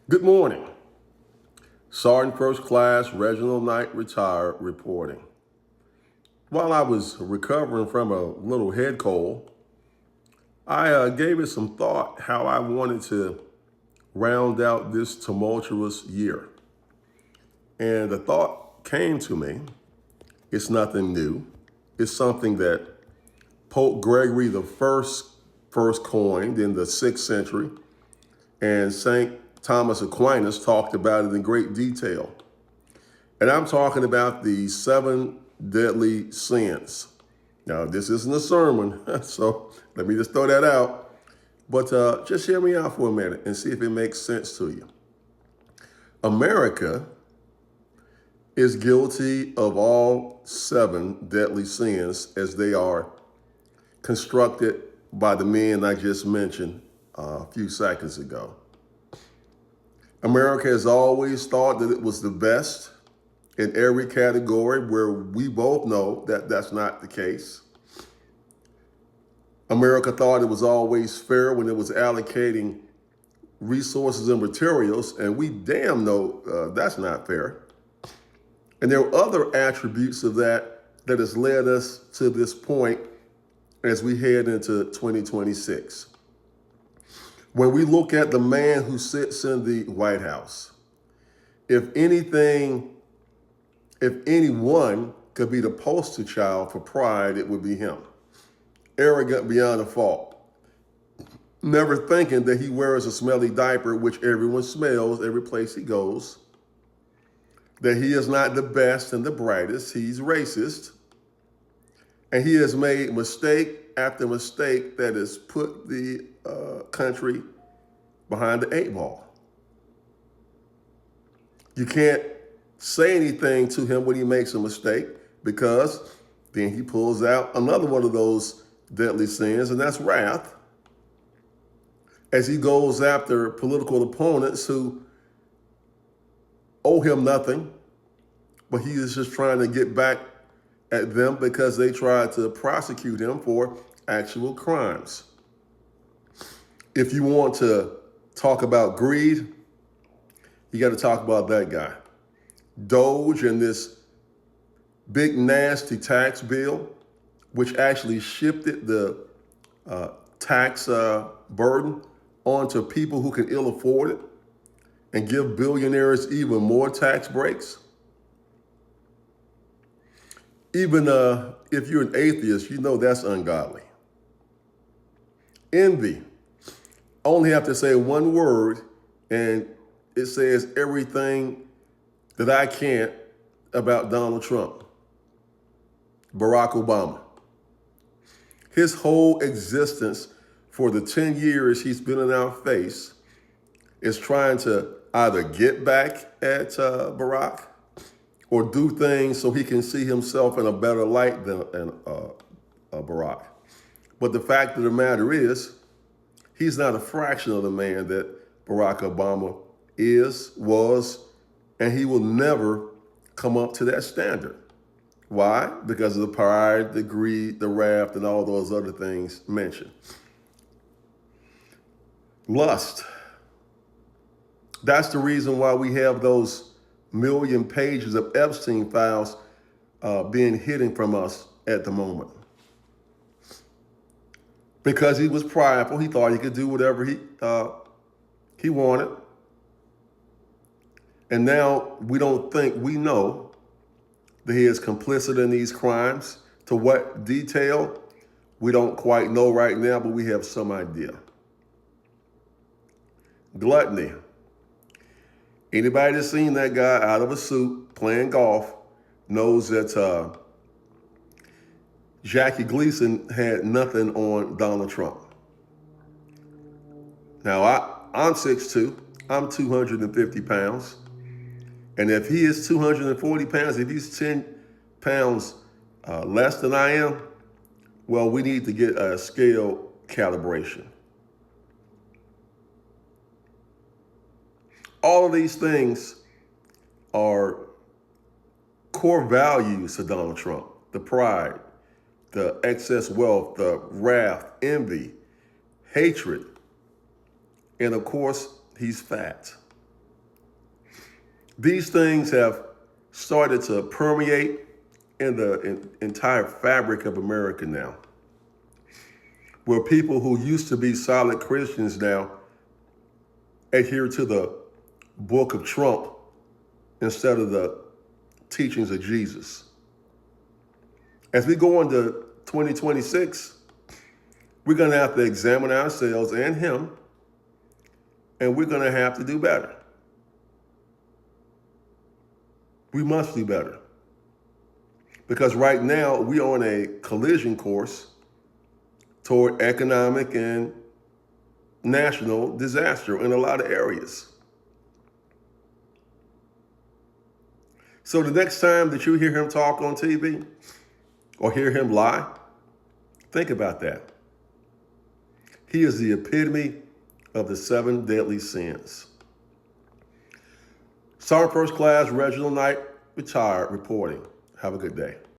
Good morning. Sergeant First Class Reginald Knight, retired, reporting. While I was recovering from a little head cold, I gave it some thought how I wanted to round out this tumultuous year. And the thought came to me, it's nothing new. It's something that Pope Gregory the first coined in the 6th century, and St. Thomas Aquinas talked about it in great detail. And I'm talking about the 7 deadly sins. Now, this isn't a sermon, so let me just throw that out. But just hear me out for a minute and see if it makes sense to you. America is guilty of all 7 deadly sins as they are constructed by the men I just mentioned a few seconds ago. America has always thought that it was the best in every category, where we both know that that's not the case. America thought it was always fair when it was allocating resources and materials, and we damn know that's not fair. And there are other attributes of that that has led us to this point as we head into 2026. When we look at the man who sits in the White House, if anyone could be the poster child for pride, it would be him. Arrogant beyond a fault. Never thinking that he wears a smelly diaper, which everyone smells every place he goes. That he is not the best and the brightest. He's racist. And he has made mistake after mistake that has put the country behind the 8 ball. You can't say anything to him when he makes a mistake, because then he pulls out another one of those deadly sins, and that's wrath, as he goes after political opponents who owe him nothing, but he is just trying to get back at them because they tried to prosecute him for actual crimes. If you want to talk about greed, you got to talk about that guy. Doge and this big nasty tax bill, which actually shifted the tax burden onto people who can ill afford it and give billionaires even more tax breaks. Even if you're an atheist, you know that's ungodly. Envy. Only have to say one word and it says everything that I can't about Donald Trump, Barack Obama. His whole existence for the 10 years he's been in our face is trying to either get back at Barack or do things so he can see himself in a better light than Barack. But the fact of the matter is, he's not a fraction of the man that Barack Obama was, and he will never come up to that standard. Why? Because of the pride, the greed, the wrath, and all those other things mentioned. Lust. That's the reason why we have those million pages of Epstein files being hidden from us at the moment. Because he was prideful, he thought he could do whatever he wanted. And now we don't think we know that he is complicit in these crimes. To what detail, we don't quite know right now, but we have some idea. Gluttony. Anybody that's seen that guy out of a suit playing golf knows that Jackie Gleason had nothing on Donald Trump. Now, I'm 6'2", I'm 250 pounds. And if he is 240 pounds, if he's 10 pounds less than I am, well, we need to get a scale calibration. All of these things are core values to Donald Trump: the pride, the excess wealth, the wrath, envy, hatred, and of course, he's fat. These things have started to permeate in the entire fabric of America now, where people who used to be solid Christians now adhere to the book of Trump instead of the teachings of Jesus. As we go into 2026, we're going to have to examine ourselves and him, and we're going to have to do better. We must do better. Because right now, we're on a collision course toward economic and national disaster in a lot of areas. So the next time that you hear him talk on TV or hear him lie, think about that. He is the epitome of the 7 deadly sins. Sergeant First Class Reginald Knight, retired, reporting. Have a good day.